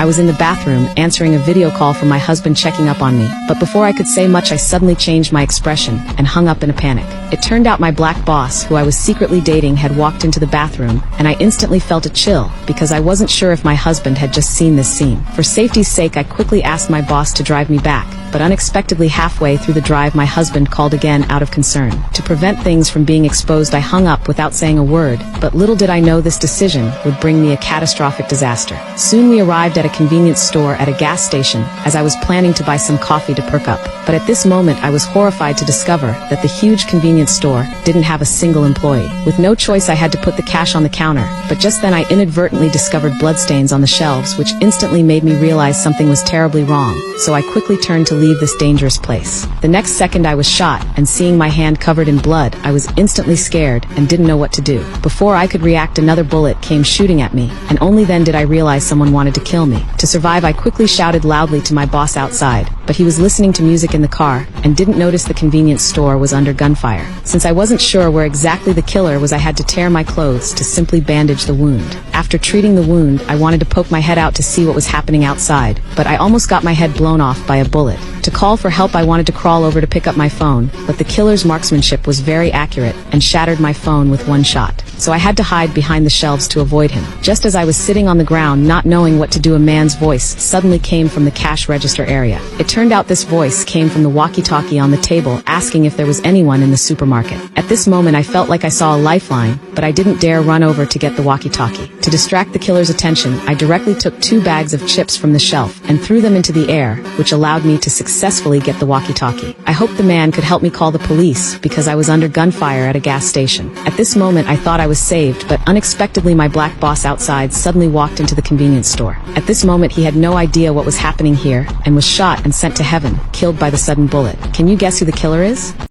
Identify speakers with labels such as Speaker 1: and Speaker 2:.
Speaker 1: I was in the bathroom, answering a video call from my husband checking up on me, but before I could say much I suddenly changed my expression and hung up in a panic. It turned out my black boss, who I was secretly dating, had walked into the bathroom, and I instantly felt a chill, because I wasn't sure if my husband had just seen this scene. For safety's sake I quickly asked my boss to drive me back, but unexpectedly halfway through the drive my husband called again out of concern. To prevent things from being exposed I hung up without saying a word, but little did I know this decision would bring me a catastrophic disaster. Soon we arrived at a convenience store at a gas station, as I was planning to buy some coffee to perk up. But at this moment I was horrified to discover that the huge convenience store didn't have a single employee. With no choice I had to put the cash on the counter, but just then I inadvertently discovered bloodstains on the shelves, which instantly made me realize something was terribly wrong, so I quickly turned to leave this dangerous place. The next second I was shot, and seeing my hand covered in blood, I was instantly scared and didn't know what to do. Before I could react, another bullet came shooting at me, and only then did I realize someone wanted to kill me. To survive I quickly shouted loudly to my boss outside, but he was listening to music in the car and didn't notice the convenience store was under gunfire. Since I wasn't sure where exactly the killer was, I had to tear my clothes to simply bandage the wound. After treating the wound, I wanted to poke my head out to see what was happening outside, but I almost got my head blown off by a bullet. To call for help I wanted to crawl over to pick up my phone, but the killer's marksmanship was very accurate and shattered my phone with one shot. So I had to hide behind the shelves to avoid him. Just as I was sitting on the ground not knowing what to do, a man's voice suddenly came from the cash register area. It turned out this voice came from the walkie-talkie on the table, asking if there was anyone in the supermarket. At this moment I felt like I saw a lifeline, but I didn't dare run over to get the walkie-talkie. To distract the killer's attention, I directly took 2 bags of chips from the shelf and threw them into the air, which allowed me to successfully get the walkie-talkie. I hoped the man could help me call the police, because I was under gunfire at a gas station. At this moment I thought I was saved, but unexpectedly my black boss outside suddenly walked into the convenience store. At this moment he had no idea what was happening here and was shot and sent to heaven, killed by the sudden bullet. Can you guess who the killer is?